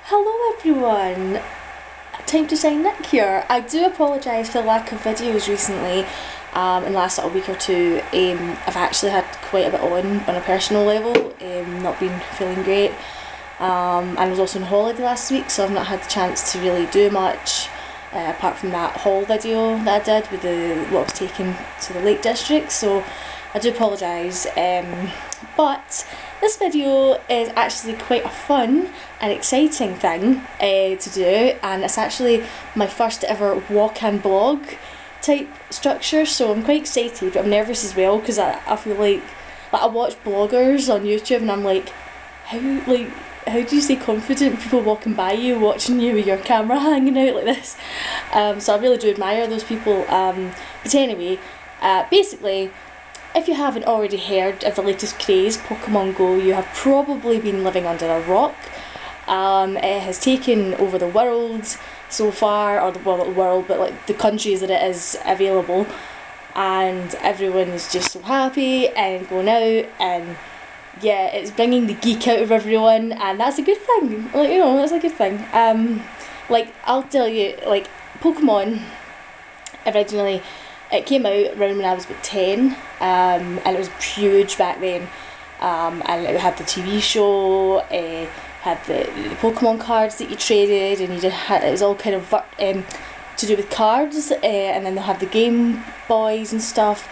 Hello everyone! Time to shine Nick here. I do apologise for the lack of videos recently. In the last little week or two, I've actually had quite a bit on a personal level, not been feeling great. I was also on holiday last week, so I've not had the chance to really do much, apart from that haul video that I did with what I was taking to the Lake District, so I do apologise. But this video is actually quite a fun and exciting thing to do, and it's actually my first ever walk-in blog type structure, so I'm quite excited, but I'm nervous as well because I feel like I watch bloggers on YouTube and I'm like, how do you stay confident, people walking by you, watching you with your camera hanging out like this? So I really do admire those people. But anyway, basically, if you haven't already heard of the latest craze, Pokemon Go, you have probably been living under a rock. It has taken over the world so far, or not the world, but like the countries that it is available, and everyone is just so happy and going out, and yeah, it's bringing the geek out of everyone, and that's a good thing. Like, you know, that's a good thing. Like, I'll tell you, like, Pokemon originally, it came out around when I was about 10, and it was huge back then, and it had the TV show, had the Pokemon cards that you traded, and it was all kind of to do with cards, and then they'll have the Game Boys and stuff,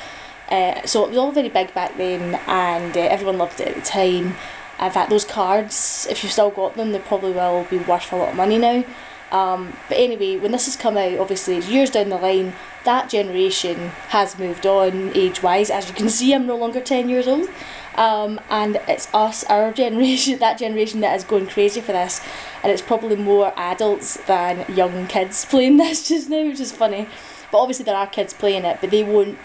so it was all very big back then, and everyone loved it at the time. In fact, those cards, if you've still got them, they probably will be worth a lot of money now. But anyway, when this has come out, obviously it's years down the line, that generation has moved on age-wise. As you can see, I'm no longer 10 years old, and it's us, our generation, that generation that is going crazy for this, and it's probably more adults than young kids playing this just now, which is funny. But obviously there are kids playing it, but they won't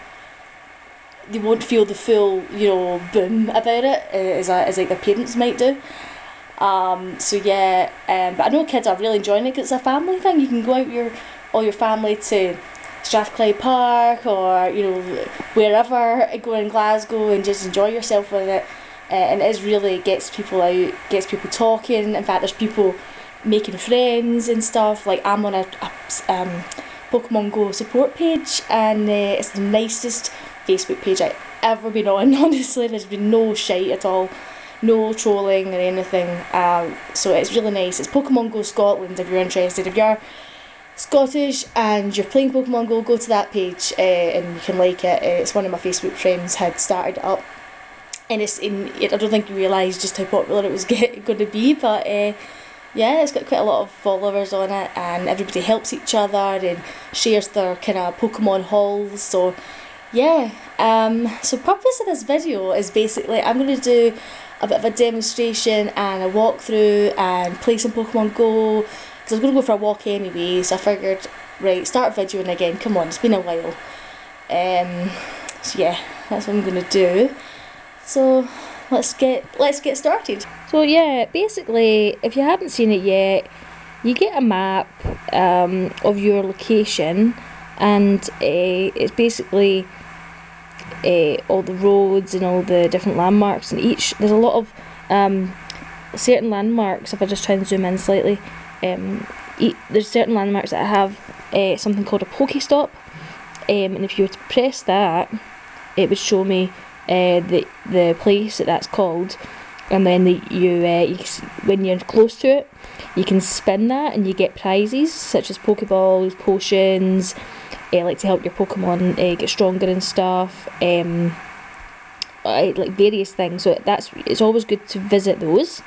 feel the full, you know, boom about it as like their parents might do. So yeah, but I know kids are really enjoying it because it's a family thing. You can go out all your family to Strathclyde Park, or you know, wherever, go in Glasgow and just enjoy yourself with it, and it really gets people out, gets people talking. In fact, there's people making friends and stuff. Like, I'm on a Pokemon Go support page, and it's the nicest Facebook page I've ever been on. Honestly, there's been no shite at all, no trolling or anything, so it's really nice. It's Pokemon Go Scotland if you're interested. If you're Scottish and you're playing Pokemon Go, go to that page, and you can like it. It's one of my Facebook friends had started it up, and I don't think you realise just how popular it was going to be, but yeah, it's got quite a lot of followers on it, and everybody helps each other and shares their kind of Pokemon hauls. So yeah, so purpose of this video is basically I'm going to do a bit of a demonstration and a walkthrough and play some Pokemon Go, because I was going to go for a walk anyway, so I figured, right, start videoing again, come on, it's been a while. So yeah, that's what I'm going to do. So let's get started. So yeah, basically, if you haven't seen it yet, you get a map of your location, and it's basically all the roads and all the different landmarks, and there's a lot of certain landmarks. If I just try and zoom in slightly, there's certain landmarks that have something called a Pokestop, and if you were to press that, it would show me the place that's called, and then when you're close to it, you can spin that and you get prizes such as Pokeballs, potions, like to help your Pokemon get stronger and stuff, like various things. So it's always good to visit those.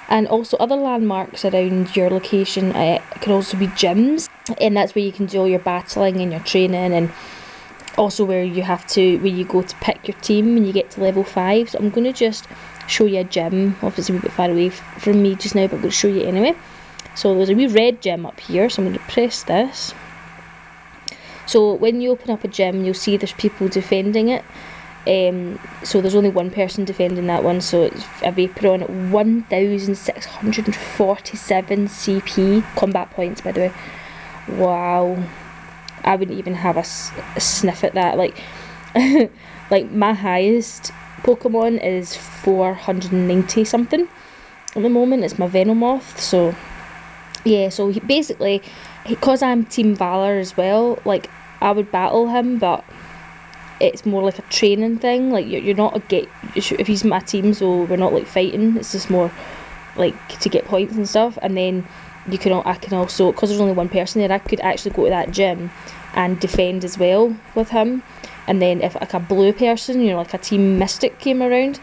And also other landmarks around your location can also be gyms, and that's where you can do all your battling and your training, and also where you go to pick your team when you get to level 5. So I'm going to just show you a gym. Obviously we're a bit far away from me just now, but I'm going to show you anyway. So there's a wee red gym up here, so I'm going to press this. So when you open up a gym, you'll see there's people defending it. So there's only one person defending that one, so it's a Vaporeon at 1,647 CP, combat points by the way. Wow, I wouldn't even have a sniff at that. Like, like my highest Pokemon is 490 something at the moment. It's my Venomoth, so yeah, so basically, because I'm Team Valor as well, like, I would battle him, but it's more like a training thing. Like, you're not if he's my team, so we're not like fighting, it's just more like to get points and stuff. And then I can also, because there's only one person there, I could actually go to that gym and defend as well with him. And then if like a blue person, like a Team Mystic came around,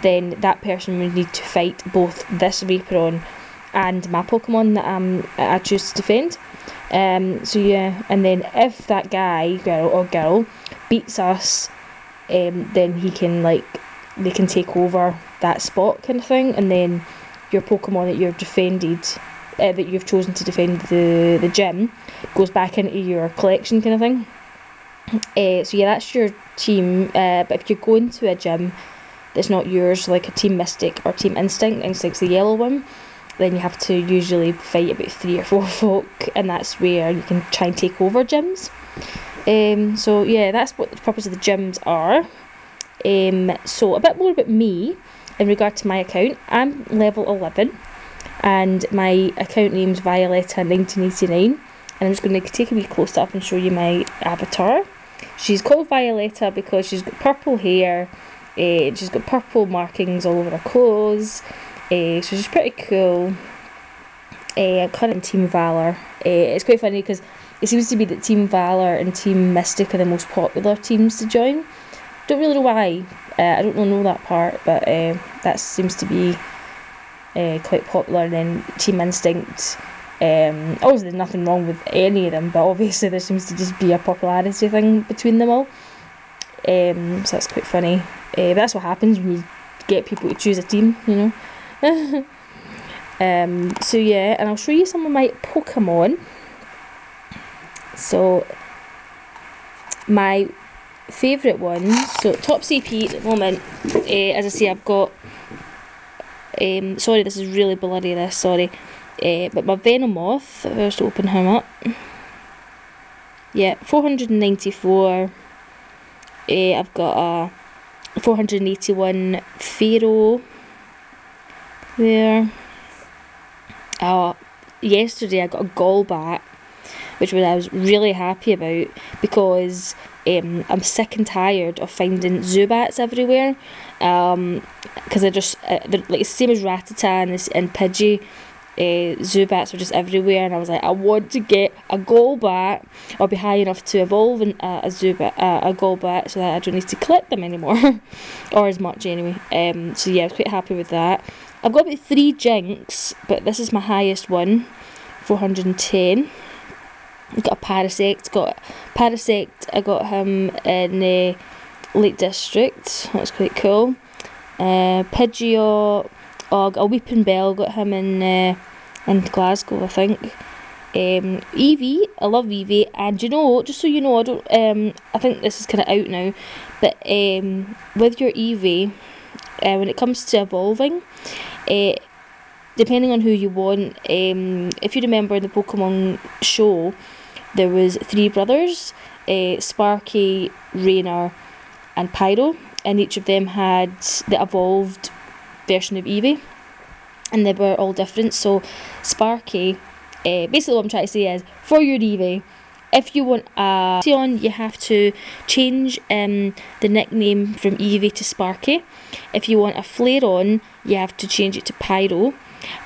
then that person would need to fight both this Vaporeon and my Pokemon that I choose to defend. So yeah, and then if that guy, girl, beats us, then they can take over that spot kind of thing, and then your Pokemon that you've defended, that you've chosen to defend the gym, goes back into your collection kind of thing. So yeah, that's your team. But if you're going to a gym that's not yours, like a Team Mystic or Team Instinct's the yellow one, then you have to usually fight about 3 or 4 folk, and that's where you can try and take over gyms. So yeah, that's what the purpose of the gyms are. So a bit more about me in regard to my account. I'm level 11, and my account name's Violetta1989, and I'm just going to take a wee close up and show you my avatar. She's called Violetta because she's got purple hair, she's got purple markings all over her clothes, so she's pretty cool. I'm kind of in Team Valor. It's quite funny because it seems to be that Team Valor and Team Mystic are the most popular teams to join. Don't really know why. I don't really know that part, but that seems to be quite popular. And then Team Instinct, obviously there's nothing wrong with any of them, but obviously there seems to just be a popularity thing between them all. So that's quite funny. But that's what happens when you get people to choose a team, So yeah, and I'll show you some of my Pokemon. So my favourite ones, so top CP at the moment, as I say, I've got, sorry this is really blurry, but my Venomoth, if I was to open him up, yeah, 494, I've got a 481 Pharaoh there. Yesterday I got a Golbat, which I was really happy about, because I'm sick and tired of finding Zubats everywhere, because they're like the same as Rattata and Pidgey. Zubats are just everywhere, and I was like, I want to get a Golbat or be high enough to evolve a Golbat, so that I don't need to collect them anymore or as much anyway. So yeah, I was quite happy with that. I've got about 3 Jinx, but this is my highest one, 410. I've got a Parasect. I got him in Lake District. That's quite cool. Pidgeot, a Weeping Bell. Got him in Glasgow, I think. Eevee, I love Eevee, and just so you know, I think this is kind of out now, but with your Eevee, when it comes to evolving, depending on who you want, if you remember in the Pokemon show, there was 3 brothers, Sparky, Rainer and Pyro, and each of them had the evolved version of Eevee, and they were all different. So Sparky, basically what I'm trying to say is, for your Eevee, if you want a Leon, you have to change the nickname from Eevee to Sparky. If you want a Flareon, you have to change it to Pyro.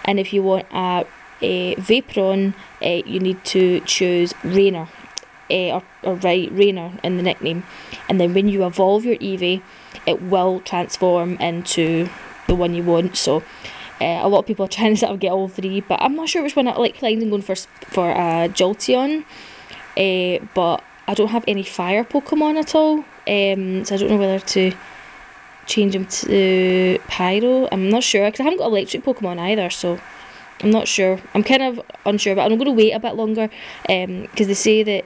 And if you want a Vaporeon, you need to choose Rainer, or write Rainer in the nickname. And then when you evolve your Eevee, it will transform into the one you want. So a lot of people are trying to sort of get all 3, but I'm not sure which one I like. I'm going for Jolteon. But I don't have any fire Pokemon at all, so I don't know whether to change him to Pyro. I'm not sure, because I haven't got electric Pokemon either, so I'm not sure. I'm kind of unsure, but I'm going to wait a bit longer, because they say that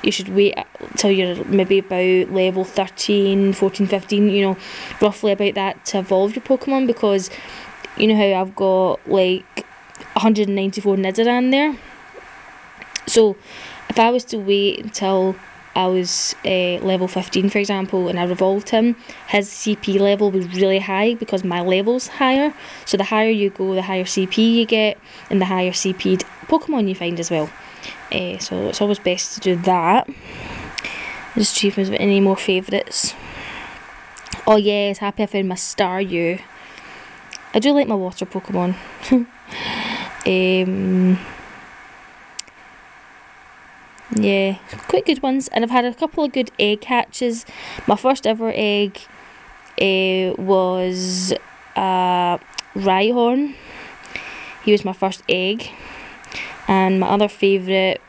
you should wait till you're maybe about level 13, 14, 15, roughly about that, to evolve your Pokemon, because you know how I've got like 194 Nidoran there. So if I was to wait until I was level 15, for example, and I evolved him, his CP level was really high because my level's higher. So the higher you go, the higher CP you get, and the higher CP Pokemon you find as well. So it's always best to do that. Just see if there's any more favourites. Oh yes, happy I found my Staryu. I do like my water Pokemon. Yeah, quite good ones, and I've had a couple of good egg hatches. My first ever egg was Rhyhorn. He was my first egg, and my other favourite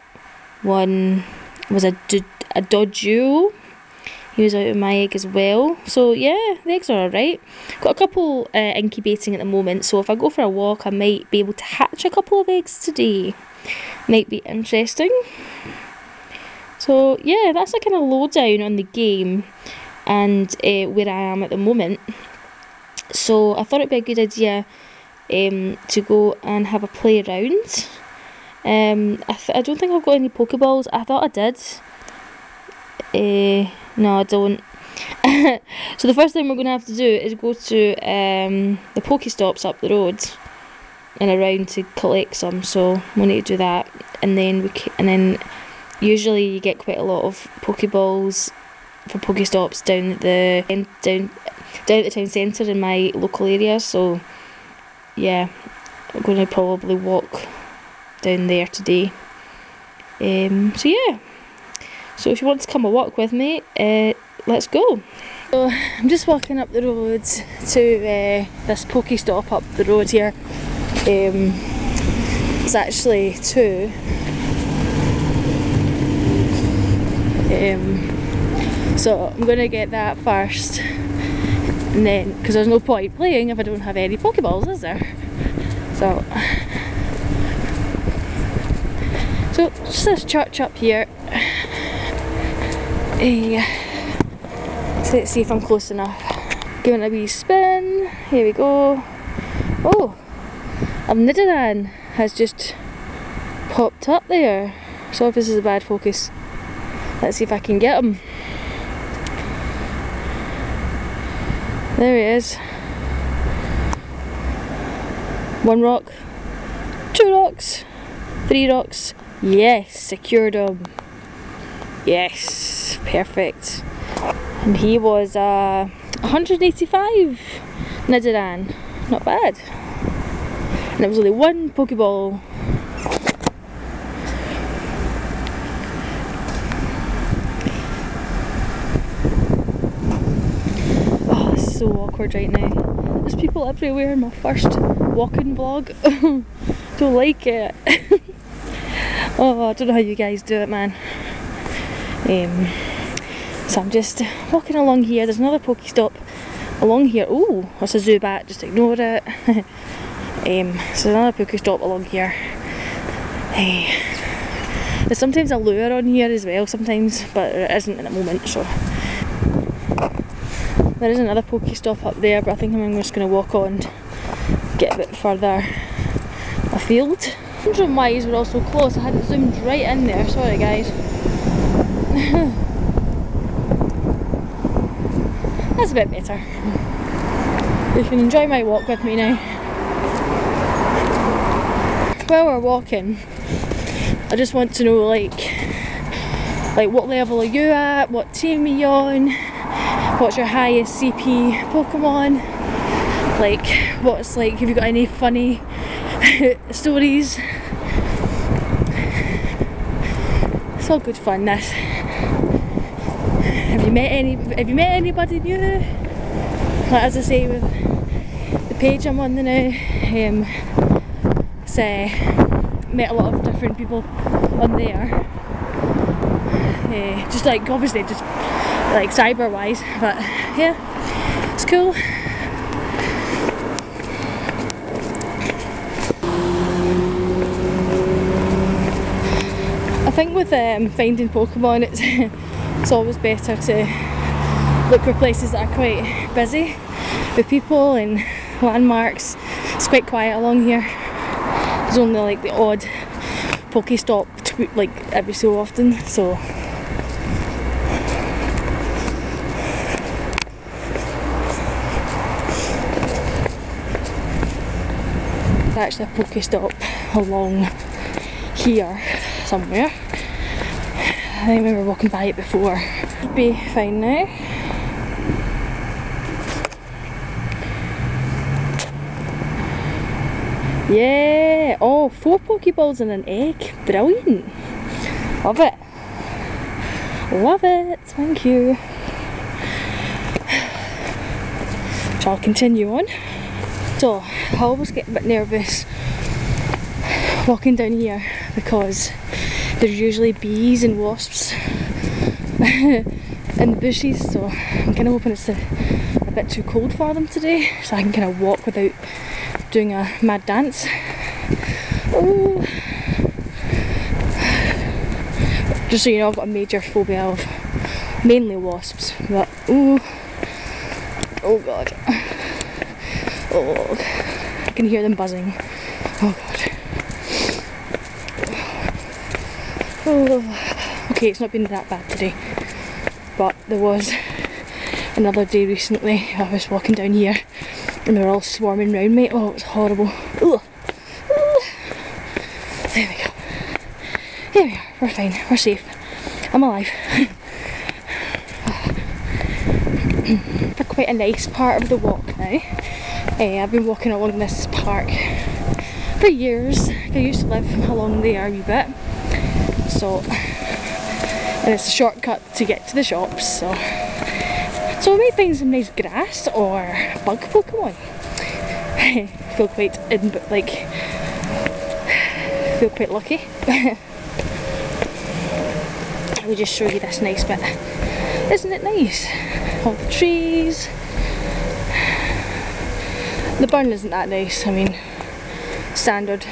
one was a Doduo. He was out of my egg as well. So yeah, the eggs are alright. Got a couple incubating at the moment, so if I go for a walk I might be able to hatch a couple of eggs today. Might be interesting. So yeah, that's a kind of lowdown on the game and where I am at the moment. So I thought it'd be a good idea to go and have a play around. I don't think I've got any Pokeballs. I thought I did. No, I don't. So the first thing we're going to have to do is go to the Pokestops up the road and around to collect some. So we'll need to do that, and then usually you get quite a lot of Pokeballs for Pokestops down at the town centre in my local area. So yeah, I'm going to probably walk down there today. So yeah. So if you want to come a walk with me, let's go. So I'm just walking up the road to this Pokestop up the road here. It's actually two. So I'm going to get that first, and then, because there's no point playing if I don't have any Pokeballs, is there? So just this church up here. So let's see if I'm close enough. Giving it a wee spin. Here we go. Oh, a Nidoran has just popped up there. So if this is a bad focus, let's see if I can get him. There he is. One rock, two rocks, three rocks. Yes, secured him. Yes, perfect. And he was 185 Nidoran. Not bad. And it was only one Pokeball. Oh, this is so awkward right now. There's people everywhere in my first walking vlog. Don't like it. Oh, I don't know how you guys do it, man. So I'm just walking along here. There's another Pokestop along here. Oh, that's a Zubat, just ignore it. So there's another Pokestop along here. There's sometimes a lure on here as well, sometimes, but there isn't at the moment. So there is another Pokestop up there, but I think I'm just going to walk on, get a bit further afield. Wondering why we're all so close. I hadn't zoomed right in there. Sorry, guys. That's a bit better. You can enjoy my walk with me now. While we're walking, I just want to know like what level are you at? What team are you on? What's your highest CP Pokemon? Like, what's like? Have you got any funny stories? It's all good fun, this. Have you met anybody new? Like, as I say, with the page I'm on now, met a lot of different people on there. Just like, obviously just like cyber wise, but yeah, it's cool. I think with finding Pokemon, it's always better to look for places that are quite busy with people and landmarks. It's quite quiet along here. There's only like the odd Pokestop like every so often, so there's actually a Pokestop along here somewhere. I think we were walking by it before. Should be fine now. Yeah! Oh, 4 Pokeballs and an egg. Brilliant! Love it! Love it! Thank you! So I'll continue on. So, I always get a bit nervous walking down here because there's usually bees and wasps in the bushes, so I'm kind of hoping it's a bit too cold for them today, so I can kind of walk without doing a mad dance. Oh. Just so you know, I've got a major phobia of mainly wasps, but oh god, oh, I can hear them buzzing. Oh god. Oh. Okay, it's not been that bad today, but there was another day recently. I was walking down here and they were all swarming round me. Oh, it was horrible. Ugh. There we go. Here we are. We're fine. We're safe. I'm alive. For quite a nice part of the walk now. I've been walking along this park for years. I used to live along there a wee bit. So, and it's a shortcut to get to the shops. So we might find some nice grass or bug Pokemon. feel quite lucky. Let me just show you this nice bit. Isn't it nice? All the trees. The burn isn't that nice. I mean, standard.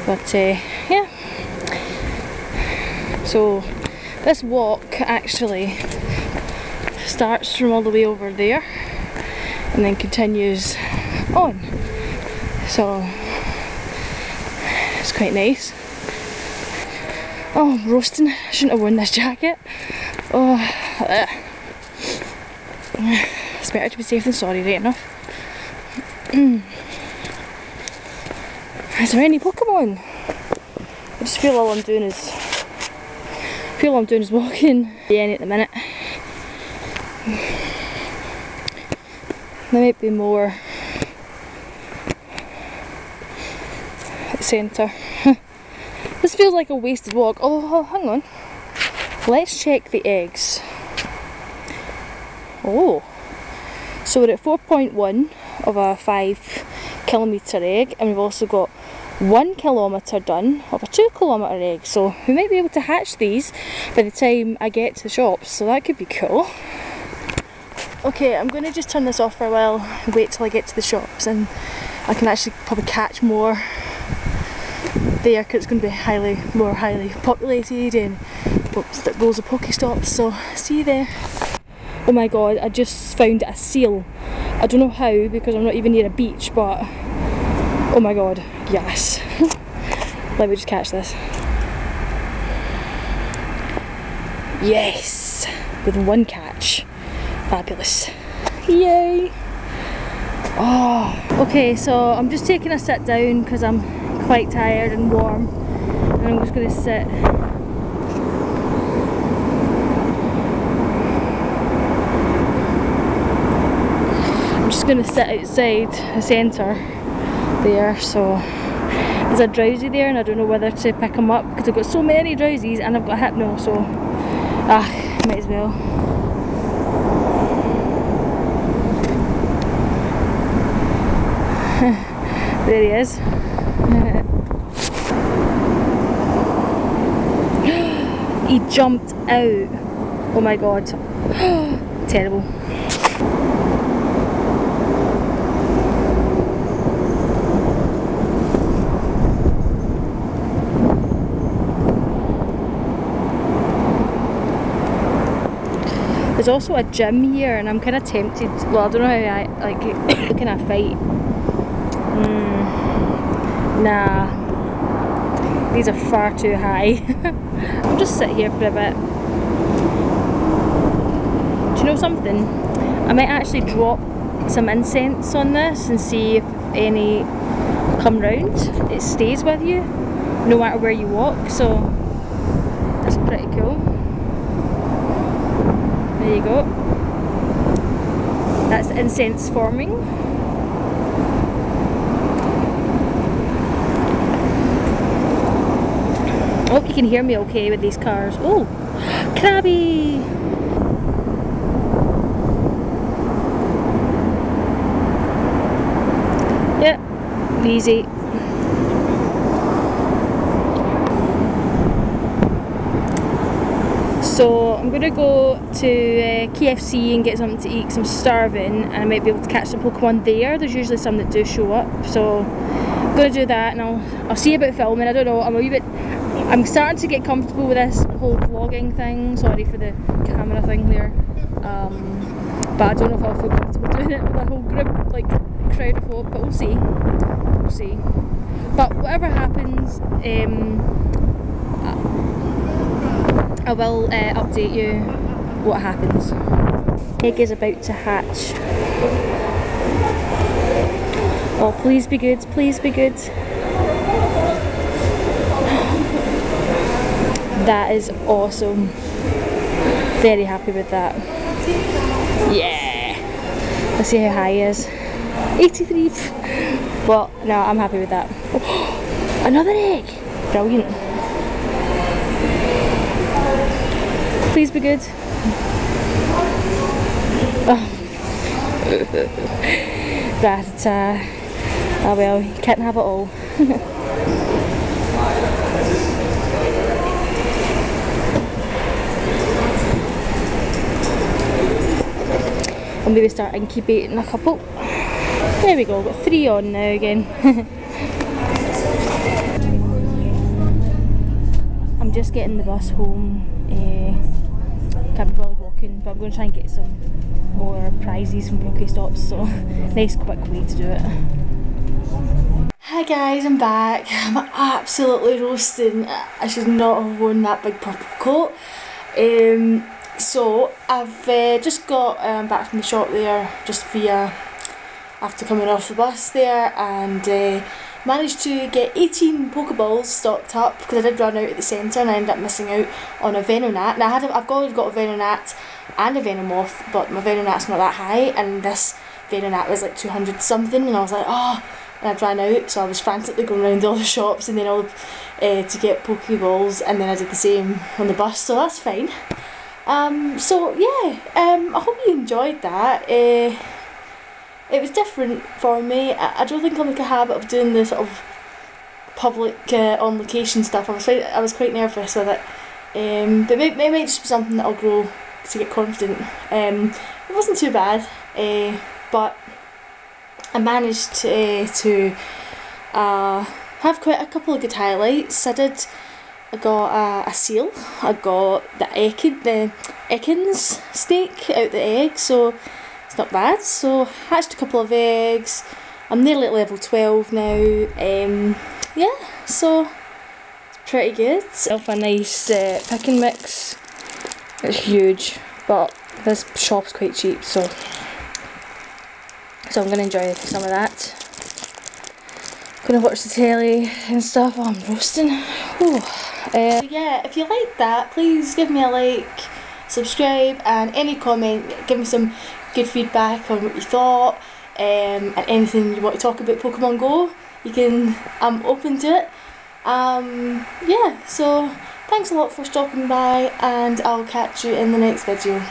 But yeah. So this walk actually starts from all the way over there and then continues on, so it's quite nice. Oh, I'm roasting. I shouldn't have worn this jacket. Oh, it's better to be safe than sorry, right enough. Is there any Pokemon? I just feel all I'm doing is walking. Yeah, at the minute. There might be more at the centre. This feels like a wasted walk. Oh, hang on. Let's check the eggs. Oh, so we're at 4.1 of a 5-kilometre egg, and we've also got 1 kilometre done of a 2-kilometre egg. So we might be able to hatch these by the time I get to the shops. So that could be cool. Okay, I'm going to just turn this off for a while and wait till I get to the shops, and I can actually probably catch more there because it's going to be more highly populated and loads of Pokestops, so see you there. Oh my god, I just found a seal. I don't know how because I'm not even near a beach, but oh my god, yes. Let me just catch this. Yes! With 1 catch. Fabulous. Yay! Oh, okay, so I'm just taking a sit down because I'm quite tired and warm, and I'm just going to sit. I'm just going to sit outside the centre there. So there's a drowsy there and I don't know whether to pick him up because I've got so many drowsies and I've got a hypno, so might as well. There he is. He jumped out. Oh my god. Terrible. There's also a gym here and I'm kind of tempted. Well, I don't know how I like can I fight? Nah, these are far too high. I'll just sit here for a bit. Do you know something? I might actually drop some incense on this and see if any come round. It stays with you. no matter where you walk, so that's pretty cool. There you go. That's incense forming. I hope you can hear me okay with these cars. Oh, crabby! Yeah, easy. So I'm going to go to KFC and get something to eat because I'm starving, and I might be able to catch some Pokemon there. There's usually some that do show up, so I'm going to do that, and I'll see about filming. I don't know, I'm starting to get comfortable with this whole vlogging thing. Sorry for the camera thing there, but I don't know if I'll feel comfortable doing it with a whole group, like crowd of folk, but we'll see. We'll see. But whatever happens, I will update you what happens. Egg is about to hatch. Oh, please be good, please be good. That is awesome. Very happy with that. Yeah! Let's see how high he is. 83! Well, no, I'm happy with that. Oh, another egg! Brilliant. Please be good. Oh. But, oh well, you can't have it all. I'll maybe start incubating a couple. There we go, got 3 on now again. I'm just getting the bus home. Can't be bothered walking, but I'm going to try and get some more prizes from Pokestops, so nice quick way to do it. Hi guys, I'm back. I'm absolutely roasting. I should not have worn that big purple coat. So I've just got back from the shop there, just after coming off the bus there, and managed to get 18 Pokeballs stocked up because I did run out at the centre and I ended up missing out on a Venonat. Now I've already got a Venonat and a Venomoth, but my Venonat's not that high, and this Venonat was like 200 something, and I was like, oh, and I'd ran out, so I was frantically going around all the shops and then all to get Pokeballs, and then I did the same on the bus, so that's fine. So yeah, I hope you enjoyed that. It was different for me. I don't think I'll make a habit of doing the sort of public on location stuff. I was quite nervous with it, but it might just be something that I'll grow to get confident. It wasn't too bad, but I managed to have quite a couple of good highlights. I got a seal. I got the Ekans snake out the egg, so it's not bad. So hatched a couple of eggs. I'm nearly at level 12 now. Yeah, so it's pretty good. A nice picking mix. It's huge, but this shop's quite cheap, so I'm gonna enjoy some of that. Gonna watch the telly and stuff. Oh, I'm roasting. Yeah, if you like that, please give me a like, subscribe, and any comment. Give me some good feedback on what you thought, and anything you want to talk about Pokemon Go. I'm open to it. Yeah, so thanks a lot for stopping by, and I'll catch you in the next video.